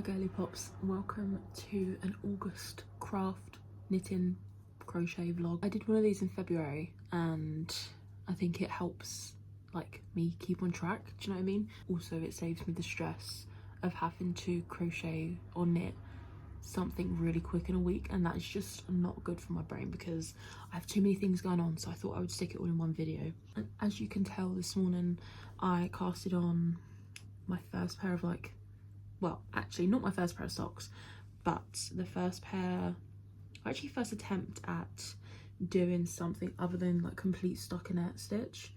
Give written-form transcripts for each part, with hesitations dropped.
girly pops, welcome to an August craft knitting crochet vlog. I did one of these in February and I think it helps like me keep on track, do you know what I mean? Also it saves me the stress of having to crochet or knit something really quick in a week, and that's just not good for my brain because I have too many things going on, so I thought I would stick it all in one video. And as you can tell, this morning I casted on my first pair of well, actually not my first pair of socks, but the first attempt at doing something other than like complete stockinette stitch.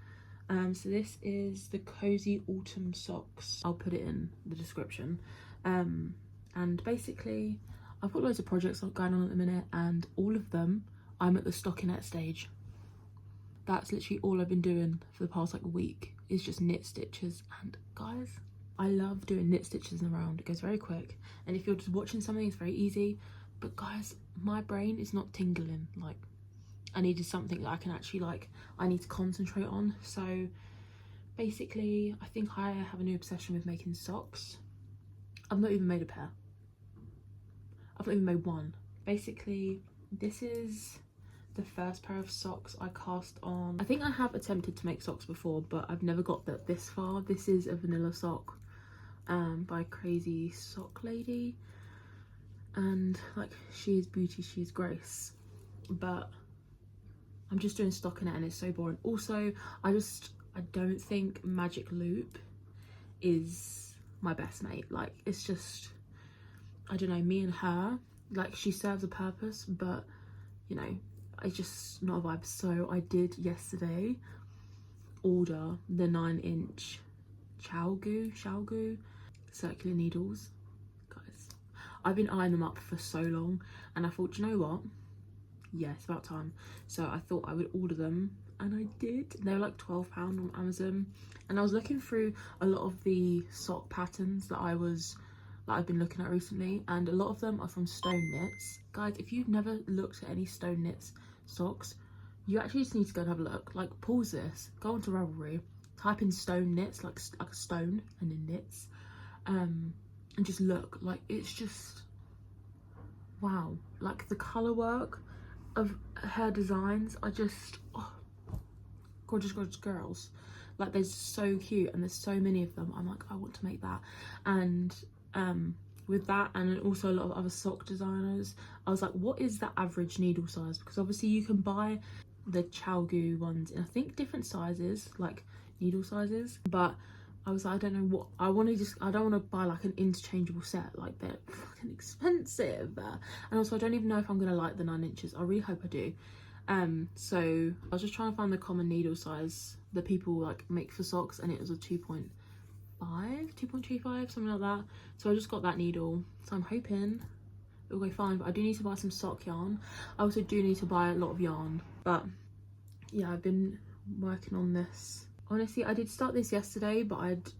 So this is the Cozy Autumn Socks. I'll put it in the description. And basically I've got loads of projects going on at the minute, and all of them I'm at the stockinette stage. That's literally all I've been doing for the past like week, is just knit stitches. And guys, I love doing knit stitches in a round. It goes very quick, and if you're just watching something it's very easy. But guys, my brain is not tingling. Like, I needed something that I can actually I need to concentrate on. So basically I think I have a new obsession with making socks. I've not even made a pair. I've not even made one. Basically this is the first pair of socks I cast on. I think I have attempted to make socks before, but I've never got this far. This is a vanilla sock by Crazy Sock Lady, and like, she is beauty, she is grace, but I'm just doing stockinette and it's so boring. Also I don't think Magic Loop is my best mate. Like, it's just, I don't know, me and her, like, she serves a purpose, but you know, it's just not a vibe. So I did yesterday order the 9-inch Xiaogu circular needles. Guys, I've been eyeing them up for so long, and I thought, you know what, yeah, it's about time. So I thought I would order them, and I did. They were like £12 on Amazon, and I was looking through a lot of the sock patterns that I've been looking at recently, and a lot of them are from Stone Knits. Guys, if you've never looked at any Stone Knits socks, you actually just need to go and have a look. Like, pause this, go onto Ravelry, type in Stone Knits, like a stone and then knits, and just look. Like, it's just wow. Like, the color work of her designs are just gorgeous girls. Like, they're so cute, and there's so many of them. I'm like, I want to make that. And with that, and also a lot of other sock designers, I was like, what is the average needle size? Because obviously you can buy the Xiaogu ones in I think different sizes, like needle sizes, but I was like, I don't know what I want to I don't want to buy like an interchangeable set. Like, they're fucking expensive, and also I don't even know if I'm gonna like the 9 inches. I really hope I do. So I was just trying to find the common needle size that people like make for socks, and it was a 2.5, 2.25, something like that. So I just got that needle, so I'm hoping it'll go fine. But I do need to buy some sock yarn. I also do need to buy a lot of yarn. But yeah, I've been working on this. Honestly, I did start this yesterday, but I'd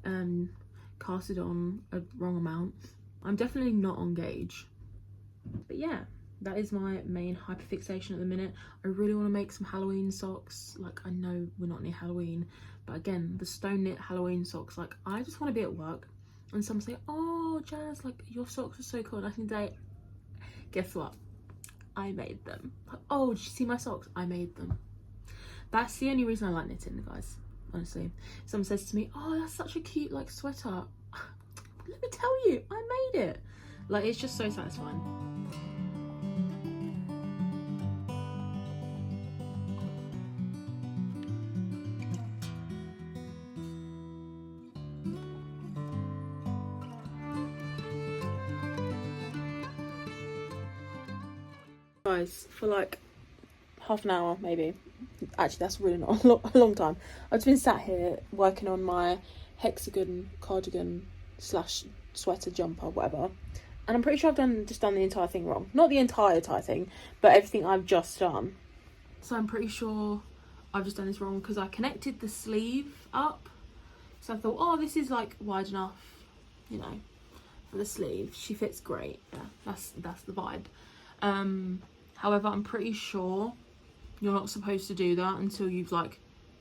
casted on a wrong amount. I'm definitely not on gauge. But yeah, that is my main hyperfixation at the minute. I really want to make some Halloween socks. Like, I know we're not near Halloween, but again, the Stone Knit Halloween socks, like, I just want to be at work and someone say, oh Jazz, like, your socks are so cool, and I can say, guess what, I made them. Like, oh, did you see my socks? I made them. That's the only reason I like knitting, guys, honestly. Someone says to me, oh, that's such a cute like sweater. Let me tell you, I made it. Like, it's just so satisfying. Guys, for like half an hour maybe, actually that's really not a long time, I've been sat here working on my Hexagon cardigan slash sweater jumper, whatever, and I'm pretty sure I've just done the entire thing wrong. Not the entire thing, but everything I've just done. So I'm pretty sure I've just done this wrong, because I connected the sleeve up, so I thought, oh, this is like wide enough, you know, for the sleeve. She fits great. Yeah, that's the vibe. However, I'm pretty sure you're not supposed to do that until you've like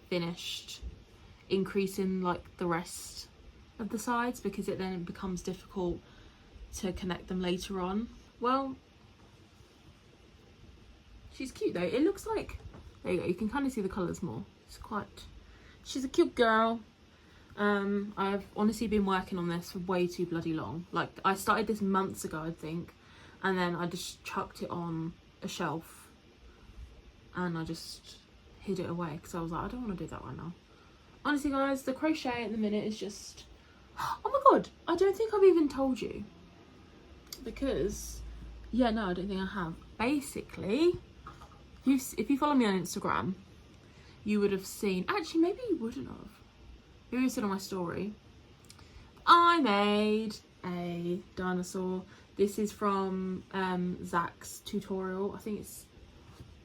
finished increasing like the rest of the sides, because it then becomes difficult to connect them later on. Well, she's cute though. It looks like, there you go, you can kind of see the colours more. She's a cute girl. I've honestly been working on this for way too bloody long. Like, I started this months ago, I think, and then I just chucked it on a shelf and I just hid it away because I was like, I don't want to do that right now. Honestly guys, the crochet at the minute is just, oh my god, I don't think I've even told you, because yeah, no, I don't think I have. Basically, if you follow me on Instagram, you would have seen, actually maybe you wouldn't have, maybe you said on my story, I made a dinosaur. This is from Zach's tutorial. I think it's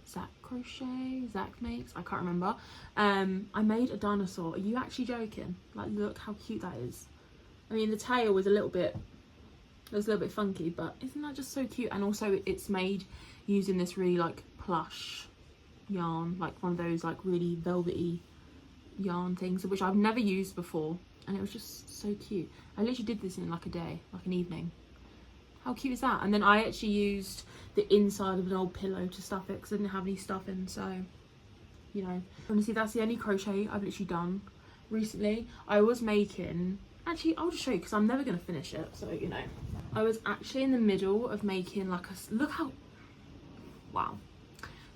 Zach Crochet, Zach makes, I can't remember. I made a dinosaur. Are you actually joking? Like, look how cute that is. I mean, the tail was a little bit funky, but isn't that just so cute? And also it's made using this really like plush yarn, like one of those like really velvety yarn things, which I've never used before, and it was just so cute. I literally did this in like a day, like an evening. How cute is that? And then I actually used the inside of an old pillow to stuff it because I didn't have any stuffing. So, you know, honestly, that's the only crochet I've literally done recently. I was making, actually, I'll just show you because I'm never going to finish it. So, you know, I was actually in the middle of making like a, look how, wow.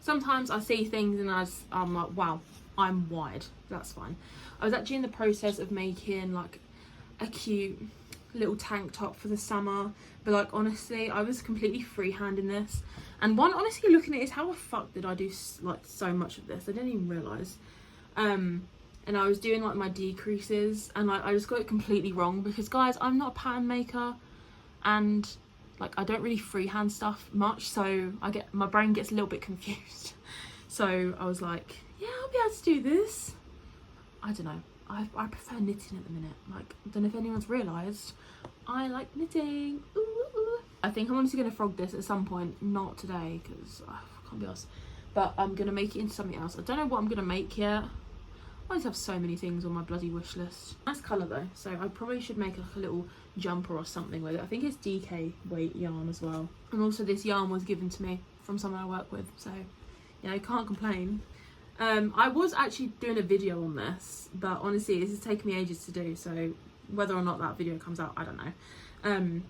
Sometimes I see things and I'm like, wow, I'm wide. That's fine. I was actually in the process of making like a cute little tank top for the summer, but like honestly I was completely freehanding this, and honestly looking at it is how the fuck did I do like so much of this? I didn't even realise. And I was doing like my decreases and like I just got it completely wrong because guys, I'm not a pattern maker and like I don't really freehand stuff much, so my brain gets a little bit confused. So I was like, yeah, I'll be able to do this. I don't know, I prefer knitting at the minute. Like, I don't know if anyone's realised, I like knitting. Ooh, ooh. I think I'm honestly going to frog this at some point, not today because I can't be arsed, but I'm going to make it into something else. I don't know what I'm going to make yet. I just have so many things on my bloody wish list. Nice colour though, so I probably should make like a little jumper or something with it. I think it's DK weight yarn as well, and also this yarn was given to me from someone I work with, so you know, I can't complain. I was actually doing a video on this, but honestly this has taken me ages to do, so whether or not that video comes out, I don't know.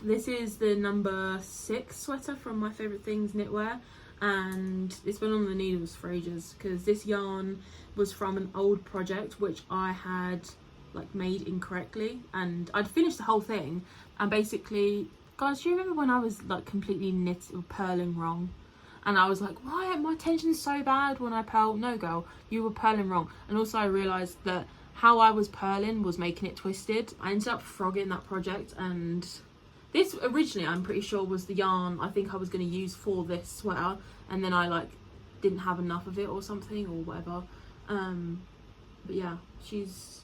This is the number 6 sweater from My Favourite Things Knitwear, and it's been on the needles for ages because this yarn was from an old project which I had like made incorrectly, and I'd finished the whole thing, and basically, guys, do you remember when I was like completely purling wrong? And I was like, why my tension's so bad when I purl? No girl, you were purling wrong. And also I realised that how I was purling was making it twisted. I ended up frogging that project, and this originally I'm pretty sure was the yarn I think I was going to use for this sweater, and then I like didn't have enough of it or something or whatever. But yeah, she's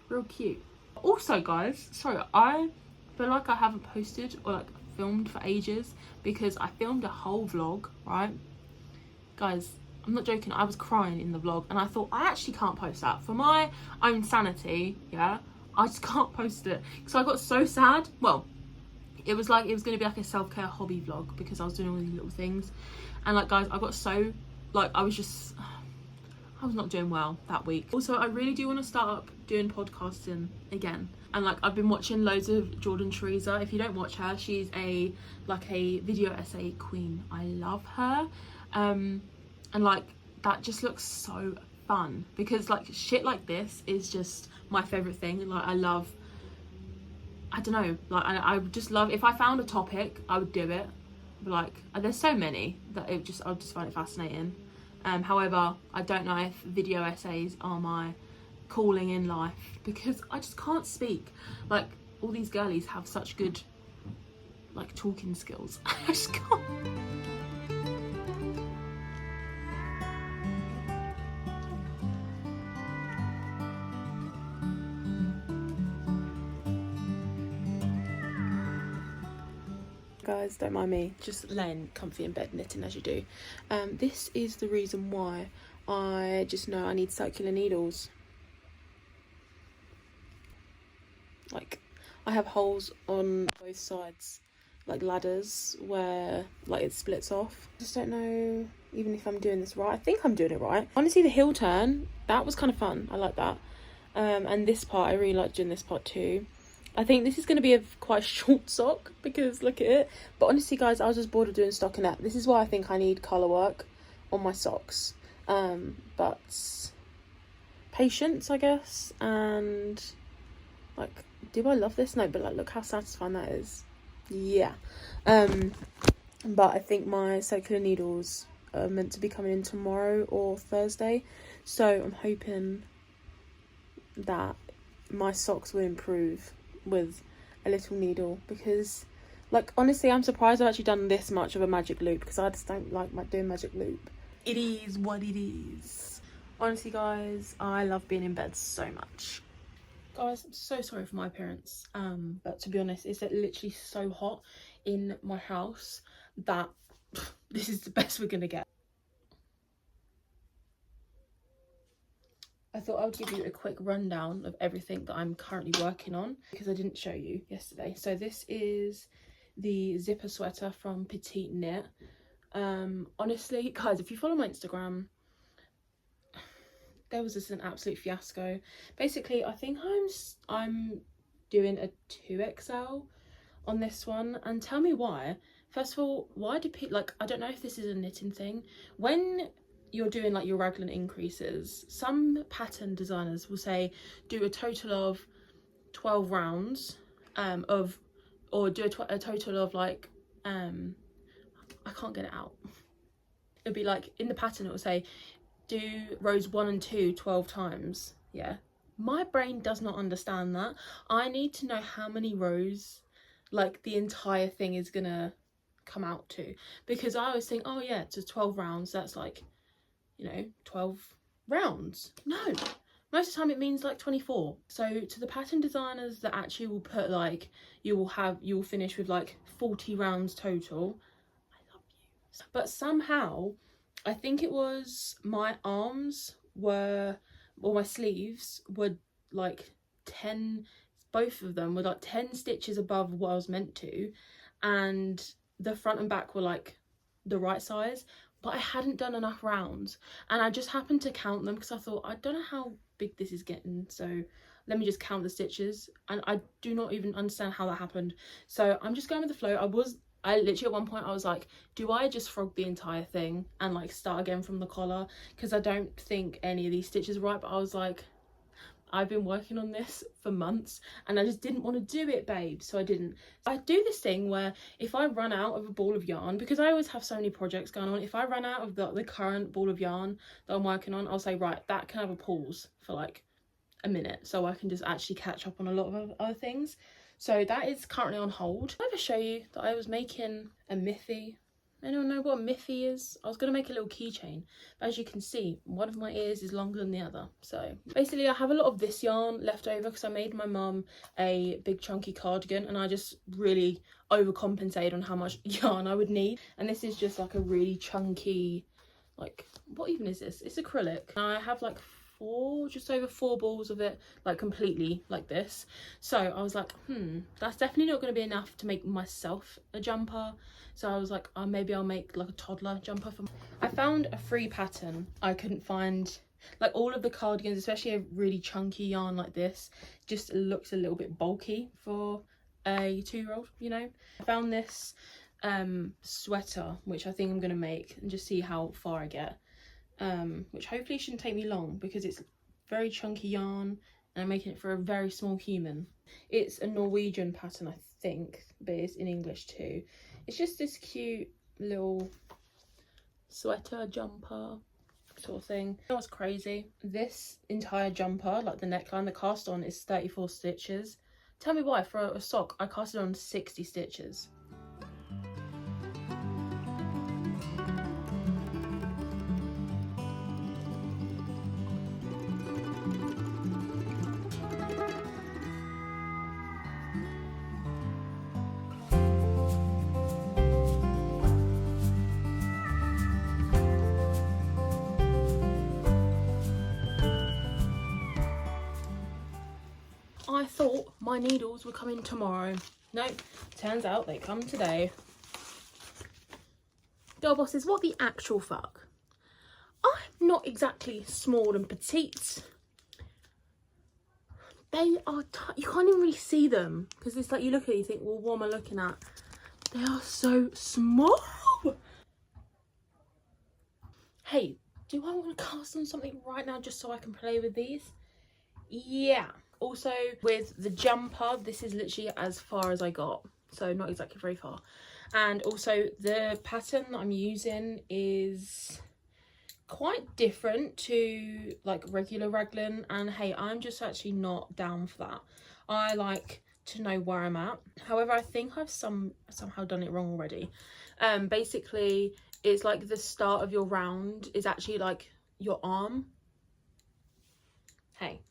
real cute. Also guys, sorry, I feel like I haven't posted or like filmed for ages because I filmed a whole vlog, right? Guys, I'm not joking, I was crying in the vlog and I thought I actually can't post that for my own sanity. Yeah, I just can't post it because I got so sad. Well, it was like it was going to be like a self-care hobby vlog because I was doing all these little things, and like guys, I got so like I was not doing well that week. Also, I really do want to start up doing podcasting again, and like I've been watching loads of Jordan Teresa. If you don't watch her, she's a video essay queen. I love her, and like that just looks so fun because like shit like this is just my favorite thing. Like I don't know, like I would just love, if I found a topic I would do it, but like there's so many that I'll just find it fascinating. However, I don't know if video essays are my calling in life because I just can't speak. Like all these girlies have such good like talking skills. I just can't. Guys, don't mind me, just laying comfy in bed knitting as you do. This is the reason why I just know I need circular needles. Like, I have holes on both sides, like ladders, where like it splits off. I just don't know even if I'm doing this right. I think I'm doing it right. Honestly, the heel turn, that was kind of fun. I like that. And this part, I really like doing this part too. I think this is going to be a quite short sock because look at it. But honestly, guys, I was just bored of doing stockinette. This is why I think I need colour work on my socks. But patience, I guess. And like, do I love this? No, but like, look how satisfying that is. Yeah. But I think my circular needles are meant to be coming in tomorrow or Thursday. So I'm hoping that my socks will improve with a little needle, because like honestly I'm surprised I've actually done this much of a magic loop, because I just don't like doing magic loop. It is what it is. Honestly, guys, I love being in bed so much. Guys, I'm so sorry for my appearance, but to be honest, it's literally so hot in my house that this is the best we're gonna get. I thought I would give you a quick rundown of everything that I'm currently working on, because I didn't show you yesterday. So this is the zipper sweater from Petite Knit. Honestly, guys, if you follow my Instagram, there was just an absolute fiasco. Basically, I think I'm doing a 2XL on this one, and tell me why. First of all, why do people, like, I don't know if this is a knitting thing. When you're doing like your raglan increases, some pattern designers will say do a total of 12 rounds or do a total of like I can't get it out. It'd be like in the pattern it will say do rows 1 and 2 12 times. Yeah, my brain does not understand that. I need to know how many rows like the entire thing is gonna come out to, because I always think, oh yeah, it's 12 rounds, that's like, you know, 12 rounds. No, most of the time it means like 24. So to the pattern designers that actually will put like you will finish with like 40 rounds total, I love you. But somehow I think it was my arms were, or my sleeves were like 10, both of them were like 10 stitches above what I was meant to, and the front and back were like the right size, but I hadn't done enough rounds, and I just happened to count them because I thought, I don't know how big this is getting, so let me just count the stitches, and I do not even understand how that happened. So I'm just going with the flow. I literally at one point I was like, do I just frog the entire thing and like start again from the collar, because I don't think any of these stitches are right. But I was like, I've been working on this for months and I just didn't want to do it, babe, so I didn't. I do this thing where if I run out of a ball of yarn, because I always have so many projects going on, if I run out of the current ball of yarn that I'm working on, I'll say, right, that can have a pause for like a minute so I can just actually catch up on a lot of other things. So that is currently on hold. I'll ever show you that I was making a Miffy. Anyone know what a Miffy is? I was going to make a little keychain, but as you can see, one of my ears is longer than the other. So basically I have a lot of this yarn left over because I made my mum a big chunky cardigan and I just really overcompensated on how much yarn I would need. And this is just like a really chunky, like, what even is this? It's acrylic. And I have like just over 4 balls of it, like completely like this. So I was like, that's definitely not going to be enough to make myself a jumper. So I was like, oh, maybe I'll make like a toddler jumper for I found a free pattern. I couldn't find, like, all of the cardigans, especially a really chunky yarn like this, just looks a little bit bulky for a 2-year-old, you know. I found this sweater, which I think I'm going to make and just see how far I get. Which hopefully shouldn't take me long because it's very chunky yarn and I'm making it for a very small human. It's a Norwegian pattern, I think, but it's in English too. It's just this cute little sweater jumper sort of thing. You know what's crazy? This entire jumper, like the neckline, the cast on is 34 stitches. Tell me why, for a sock I casted on 60 stitches. I thought my needles were coming tomorrow. Nope, turns out they come today. Girl bosses, what the actual fuck? I'm not exactly small and petite. They are, you can't even really see them because it's like you look at it, you think, well, what am I looking at? They are so small. Hey, do I want to cast on something right now just so I can play with these? Yeah. Also with the jumper, this is literally as far as I got, so not exactly very far. And also the pattern that I'm using is quite different to like regular raglan, and hey, I'm just actually not down for that. I like to know where I'm at. However, I think I've somehow done it wrong already. Basically it's like the start of your round is actually like your arm. Hey,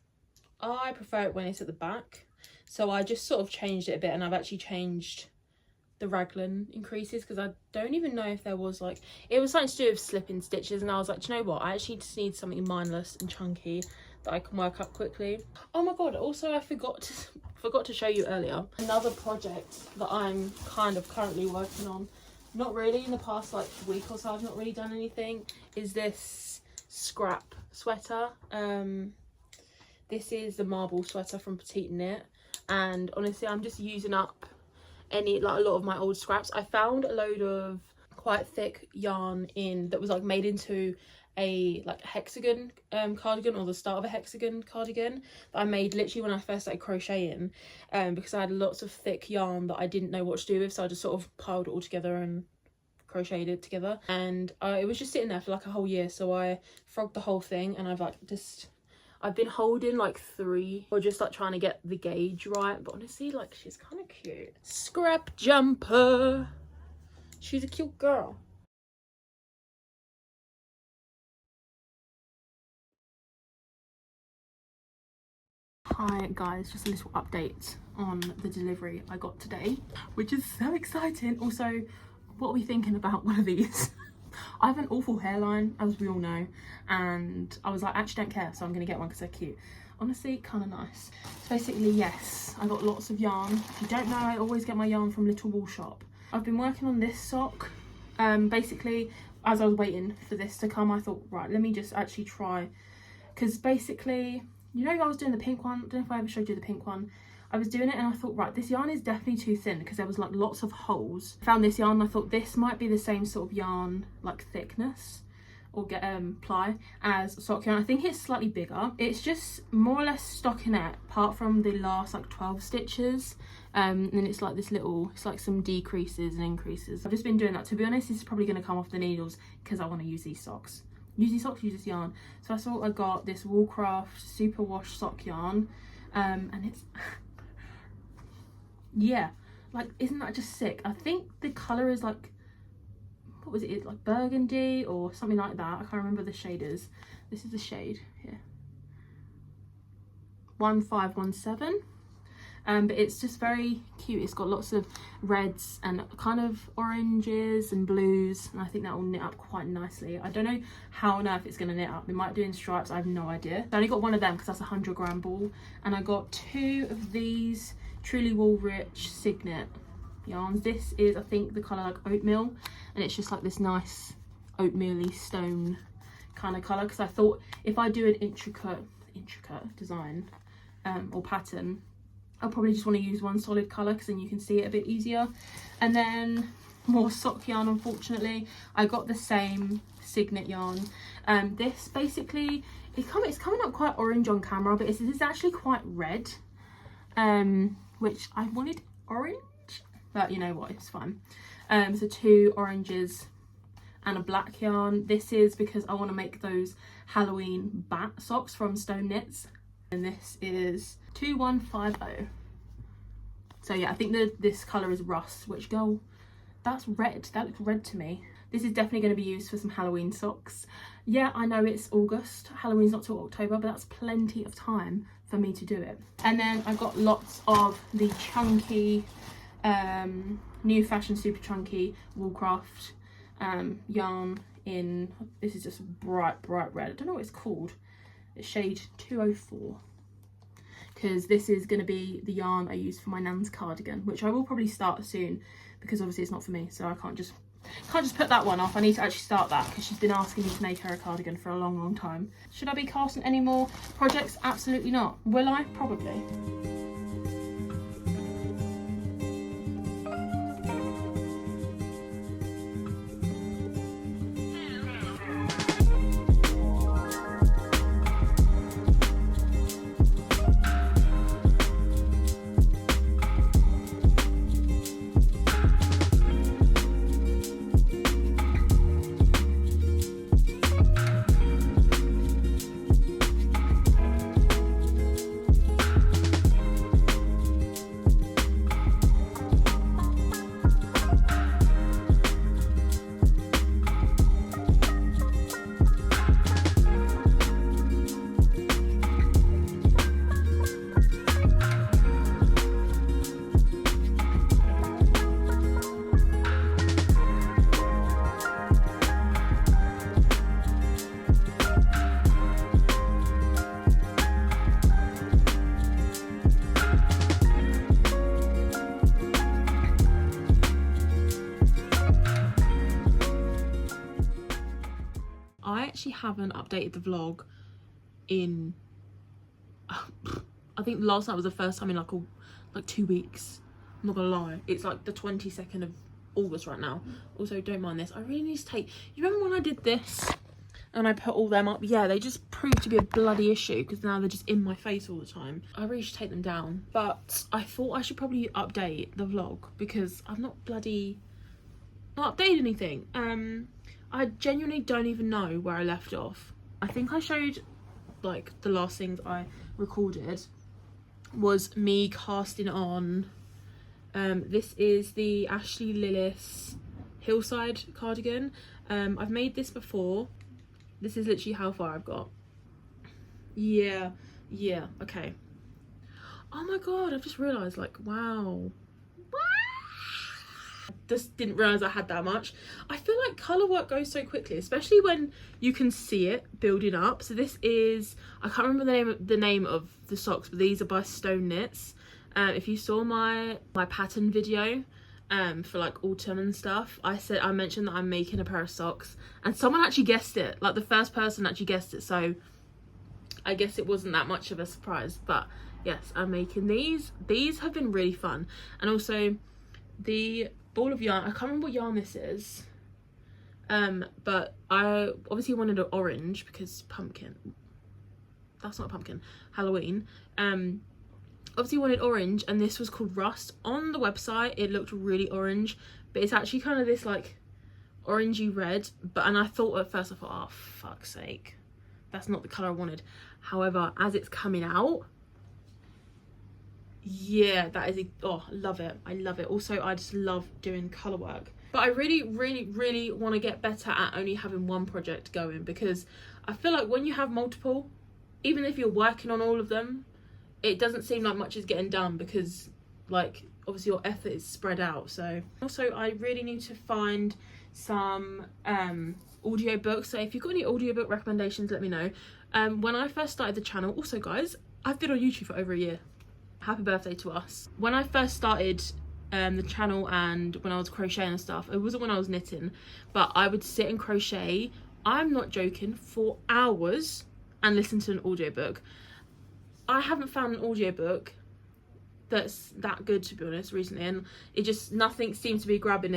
I prefer it when it's at the back, so I just sort of changed it a bit, and I've actually changed the raglan increases because I don't even know if there was like, it was something to do with slipping stitches, and I was like, do you know what, I actually just need something mindless and chunky that I can work up quickly. Oh my god, also I forgot to show you earlier another project that I'm kind of currently working on. Not really, in the past like week or so I've not really done anything. Is this scrap sweater. This is the marble sweater from Petite Knit, and honestly I'm just using up a lot of my old scraps. I found a load of quite thick yarn that was like made into a like hexagon cardigan, or the start of a hexagon cardigan, that I made literally when I first started crocheting, because I had lots of thick yarn that I didn't know what to do with, so I just sort of piled it all together and crocheted it together, and it was just sitting there for like a whole year, so I frogged the whole thing, and I've been holding like 3, or just like trying to get the gauge right, but honestly like she's kind of cute. Scrap jumper, she's a cute girl. Hi guys, just a little update on the delivery I got today, which is so exciting. Also, what are we thinking about one of these? I have an awful hairline, as we all know, and I was like, I actually don't care, so I'm gonna get one because they're cute. Honestly, kind of nice. So basically, yes, I got lots of yarn. If you don't know, I always get my yarn from Little Wool Shop. I've been working on this sock. Basically, as I was waiting for this to come, I thought, right, let me just actually try, because basically, you know, I was doing the pink one. I don't know if I ever showed you the pink one. I was doing it and I thought, right, this yarn is definitely too thin because there was like lots of holes. I found this yarn and I thought this might be the same sort of yarn, like thickness or get ply as sock yarn. I think it's slightly bigger. It's just more or less stockinette apart from the last like 12 stitches. And then it's like this little, it's like some decreases and increases. I've just been doing that. To be honest, this is probably going to come off the needles because I want to use these socks. Use these socks, use this yarn. So I thought I got this Woolcraft super wash sock yarn, and it's yeah, like, isn't that just sick? I think the color is like, what was it, like burgundy or something like that. I can't remember the shaders. This is the shade here, 1517. But it's just very cute. It's got lots of reds and kind of oranges and blues, and I think that will knit up quite nicely. I don't know how on earth it's going to knit up. It might do in stripes, I have no idea. I only got one of them because that's a 100-gram ball, and I got 2 of these Truly Wool Rich Signet yarns. This is, I think, the colour like oatmeal, and it's just like this nice oatmeal-y stone kind of colour, because I thought if I do an intricate design or pattern, I'll probably just want to use one solid colour because then you can see it a bit easier. And then more sock yarn, unfortunately. I got the same Signet yarn. This basically, it's coming up quite orange on camera, but it's actually quite red. Which I wanted orange, but you know what, it's fine. So 2 oranges and a black yarn. This is because I want to make those Halloween bat socks from Stone Knits. And this is 2150. So yeah, I think this colour is rust, which, girl, that's red. That looks red to me. This is definitely going to be used for some Halloween socks. Yeah, I know it's August. Halloween's not till October, but that's plenty of time for me to do it. And then I got lots of the chunky, new fashion super chunky Woolcraft yarn in, this is just bright red. I don't know what it's called. It's shade 204. because this is going to be the yarn I use for my nan's cardigan, which I will probably start soon, because obviously it's not for me, so I can't just put that one off. I need to actually start that, because she's been asking me to make her a cardigan for a long time. Should I be casting any more projects? Absolutely not. Will I? Probably. I actually haven't updated the vlog in I think last night was the first time in like 2 weeks. I'm not gonna lie, it's like the 22nd of August right now. Also, don't mind this, I really need to take, you remember when I did this and I put all them up? Yeah, they just proved to be a bloody issue because now they're just in my face all the time. I really should take them down, but I thought I should probably update the vlog because I've not updated anything. I genuinely don't even know where I left off. I think I showed, like, the last things I recorded was me casting on, this is the Ashley Lillis Hillside cardigan. I've made this before. This is literally how far I've got. Yeah, okay. Oh my god, I've just realised, like, wow. Just didn't realise I had that much. I feel like colour work goes so quickly, especially when you can see it building up. So this is, I can't remember the name of the socks, but these are by Stone Knits. If you saw my pattern video for like autumn and stuff, I mentioned that I'm making a pair of socks and someone actually guessed it. Like the first person actually guessed it, so I guess it wasn't that much of a surprise. But yes, I'm making these. These have been really fun. And also the ball of yarn, I can't remember what yarn this is, but I obviously wanted an orange because pumpkin, that's not a pumpkin, Halloween. Obviously wanted orange, and this was called Rust. On the website it looked really orange, but it's actually kind of this like orangey red. And I thought at first, I thought, oh fuck's sake, that's not the colour I wanted. However, as it's coming out, yeah, that is, oh, I love it. I love it. Also, I just love doing colour work. But I really want to get better at only having one project going, because I feel like when you have multiple, even if you're working on all of them, it doesn't seem like much is getting done because, like, obviously your effort is spread out. So also I really need to find some audio books. So if you've got any audiobook recommendations, let me know. When I first started the channel, also guys, I've been on YouTube for over a year. Happy birthday to us. When I first started the channel and when I was crocheting and stuff, it wasn't when I was knitting, but I would sit and crochet, I'm not joking, for hours and listen to an audiobook. I haven't found an audiobook that's that good, to be honest, recently, and it just, nothing seems to be grabbing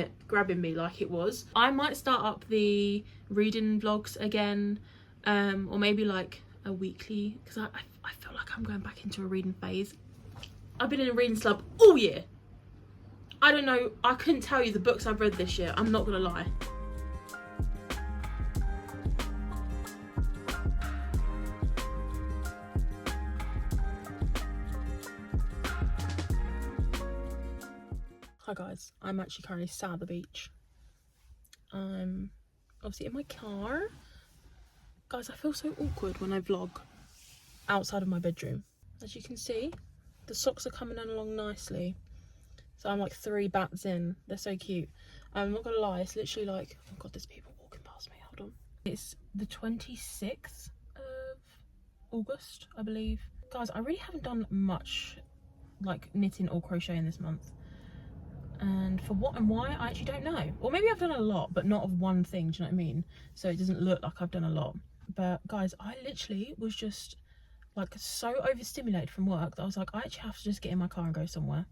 me like it was. I might start up the reading vlogs again, or maybe like a weekly, because I feel like I'm going back into a reading phase. I've been in a reading slump all year. I don't know, I couldn't tell you the books I've read this year, I'm not gonna lie. Hi guys, I'm actually currently sat at the beach. I'm obviously in my car. Guys, I feel so awkward when I vlog outside of my bedroom. As you can see, the socks are coming along nicely. So I'm like 3 bats in. They're so cute. I'm not gonna lie, it's literally like, oh god, there's people walking past me, hold on. It's the 26th of August, I believe. guys, I really haven't done much like knitting or crocheting this month, and for what and why I actually don't know. Or maybe I've done a lot but not of one thing, do you know what I mean? So it doesn't look like I've done a lot. But guys, I literally was just like so overstimulated from work that I was like, I actually have to just get in my car and go somewhere.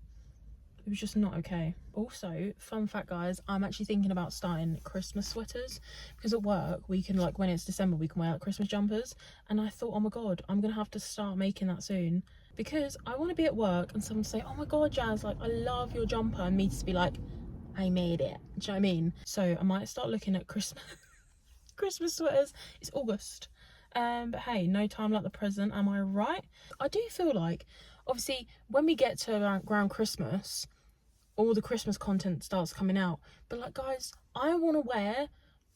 It was just not okay. Also, fun fact guys, I'm actually thinking about starting Christmas sweaters, because at work we can, like when it's December, we can wear like Christmas jumpers, and I thought, oh my god, I'm gonna have to start making that soon, because I want to be at work and someone say, oh my god Jazz, like I love your jumper, and me to be like, I made it. Do you know what I mean? So I might start looking at Christmas Christmas sweaters. It's August, but hey, no time like the present, am I right? I do feel like, obviously when we get to around Christmas, all the Christmas content starts coming out, but like guys, I want to wear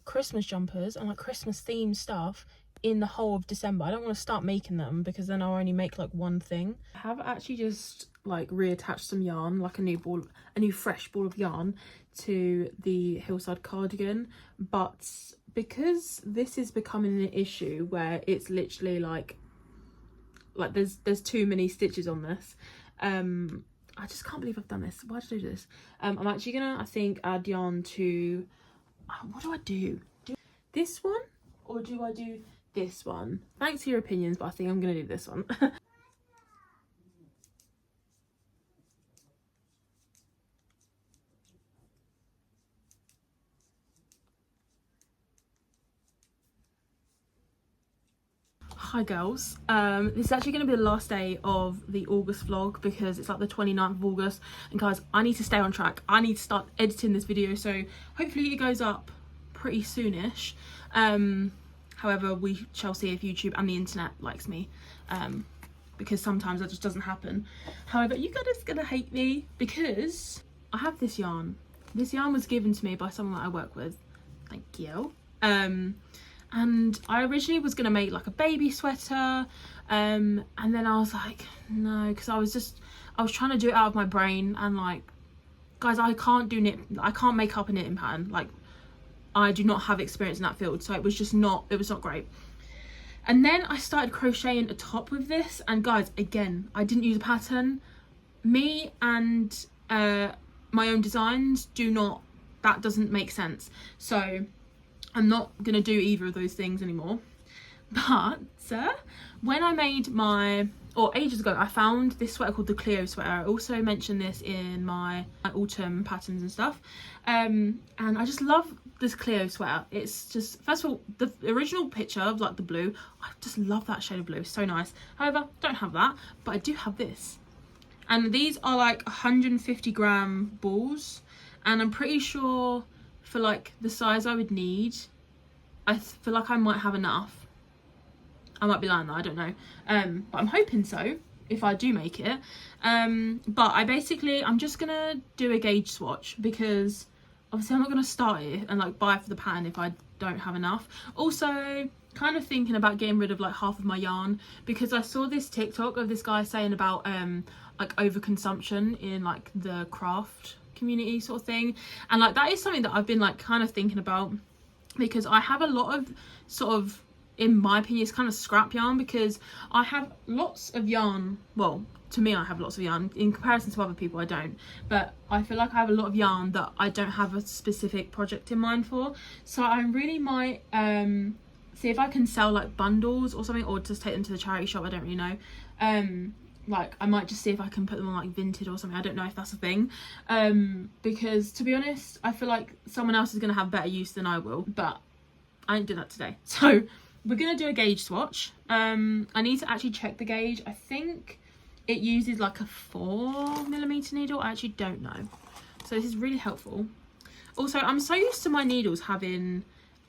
Christmas jumpers and like Christmas themed stuff in the whole of December. I don't want to start making them, because then I'll only make like one thing. I have actually just like reattached some yarn, like a new fresh ball of yarn to the Hillside cardigan, but because this is becoming an issue where it's literally like there's too many stitches on this, I just can't believe I've done this. Why did I do this? I'm actually gonna, I think, add yarn to, what do I do? Do this one or do I do this one? Thanks for your opinions, but I think I'm gonna do this one. Hi girls, this is actually going to be the last day of the August vlog, because it's like the 29th of August, and guys, I need to stay on track. I need to start editing this video, so hopefully it goes up pretty soonish. However, we shall see if YouTube and the internet likes me, because sometimes that just doesn't happen. However, you guys are going to hate me because I have this yarn. This yarn was given to me by someone that I work with. Thank you. And I originally was gonna make like a baby sweater, and then I was like, no, because I was trying to do it out of my brain, and like, guys, I can't make up a knitting pattern. Like, I do not have experience in that field, so it was not great. And then I started crocheting a top with this, and guys, again, I didn't use a pattern. Me and my own designs that doesn't make sense. So I'm not gonna do either of those things anymore. But when I made ages ago, I found this sweater called the Cleo sweater. I also mentioned this in my autumn patterns and stuff, and I just love this Cleo sweater. It's just, first of all, the original picture of like the blue, I just love that shade of blue, it's so nice. However, don't have that, but I do have this, and these are like 150 gram balls, and I'm pretty sure for like the size I would need, I feel like I might have enough. I might be lying though, I don't know, but I'm hoping so if I do make it. But I'm just gonna do a gauge swatch, because obviously I'm not gonna start it and like buy for the pattern if I don't have enough. Also, kind of thinking about getting rid of like half of my yarn, because I saw this TikTok of this guy saying about like overconsumption in like the craft community sort of thing, and like that is something that I've been like kind of thinking about, because I have a lot of sort of, in my opinion, it's kind of scrap yarn, because I have lots of yarn. Well, to me I have lots of yarn, in comparison to other people I don't, but I feel like I have a lot of yarn that I don't have a specific project in mind for. So I really might see if I can sell like bundles or something, or just take them to the charity shop, I don't really know. Like I might just see if I can put them on like Vinted or something, I don't know if that's a thing, because to be honest, I feel like someone else is going to have better use than I will, but I ain't do that today. So we're going to do a gauge swatch. I need to actually check the gauge. I think it uses like a 4mm needle, I actually don't know, so this is really helpful. Also, I'm so used to my needles having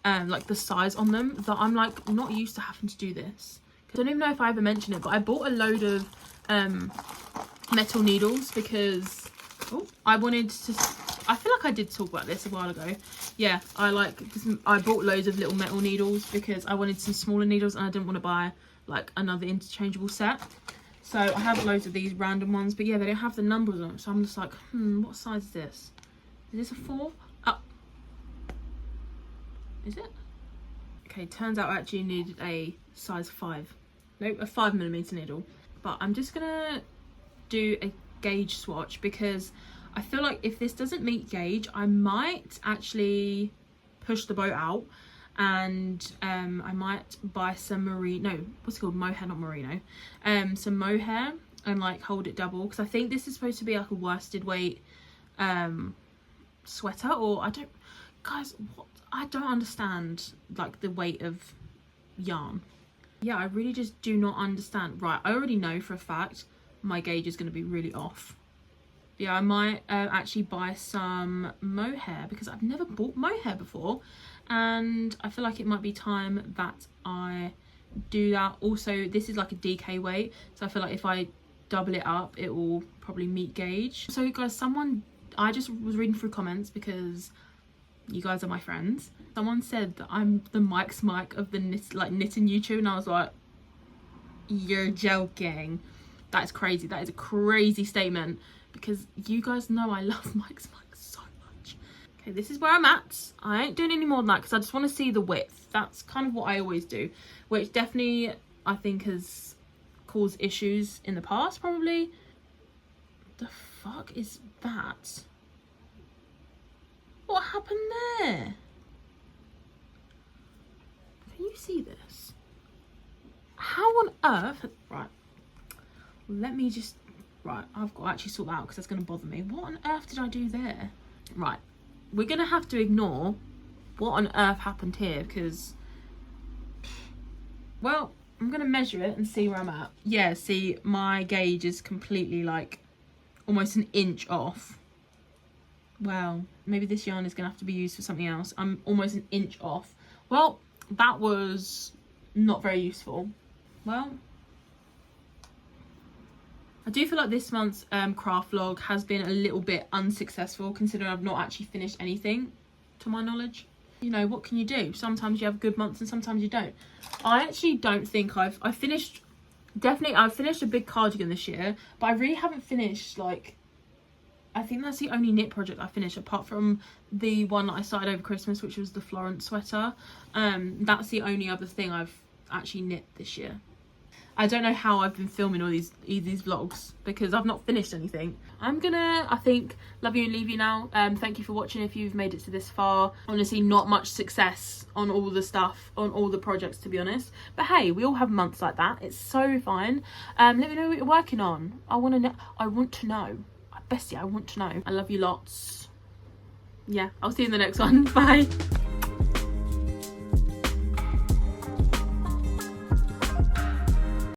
like the size on them that I'm like not used to having to do this. I don't even know if I ever mentioned it, but I bought a load of metal needles because I wanted to, I feel like I did talk about this a while ago. Yeah, I bought loads of little metal needles because I wanted some smaller needles and I didn't want to buy like another interchangeable set. So I have loads of these random ones, but yeah, they don't have the numbers on it, so I'm just like, what size is this? Is this a 4? Is it? Okay, turns out I actually needed a size 5. Nope, a 5mm needle. but I'm just gonna do a gauge swatch because I feel like if this doesn't meet gauge, I might actually push the boat out, and I might buy some merino, what's it called, mohair, not merino, some mohair, and like hold it double, because I think this is supposed to be like a worsted weight sweater, or I don't, guys, what, I don't understand like the weight of yarn. Yeah, I really just do not understand. Right, I already know for a fact my gauge is going to be really off. Yeah, I might actually buy some mohair because I've never bought mohair before, and I feel like it might be time that I do that. Also, this is like a DK weight, so I feel like if I double it up, it will probably meet gauge. So guys, I just was reading through comments because you guys are my friends. Someone said that I'm the Mike's Mike of the knitting YouTube, and I was like, you're joking. That is crazy. That is a crazy statement, because you guys know I love Mike's Mike so much. Okay, this is where I'm at. I ain't doing any more than that because I just want to see the width. That's kind of what I always do, which definitely I think has caused issues in the past, probably. The fuck is that? What happened there? Can you see this? How on earth? Right, let me just, right, I've got to actually sort that out because that's going to bother me. What on earth did I do there? Right, we're going to have to ignore what on earth happened here because, well, I'm going to measure it and see where I'm at. Yeah, see, my gauge is completely like almost an inch off. Well, maybe this yarn is going to have to be used for something else. I'm almost an inch off. Well, that was not very useful. Well, I do feel like this month's craft vlog has been a little bit unsuccessful, considering I've not actually finished anything to my knowledge. You know, what can you do? Sometimes you have good months and sometimes you don't. I actually don't think I've finished a big cardigan this year, but I really haven't finished, like, I think that's the only knit project I finished apart from the one that I started over Christmas, which was the Florence sweater. That's the only other thing I've actually knit this year. I don't know how I've been filming all these vlogs because I've not finished anything. I'm gonna, I think, love you and leave you now. Thank you for watching if you've made it to this far. Honestly, not much success on all the stuff, on all the projects, to be honest. But hey, we all have months like that. It's so fine. Let me know what you're working on. I want to know. Bestie, I want to know. I love you lots. Yeah, I'll see you in the next one. Bye.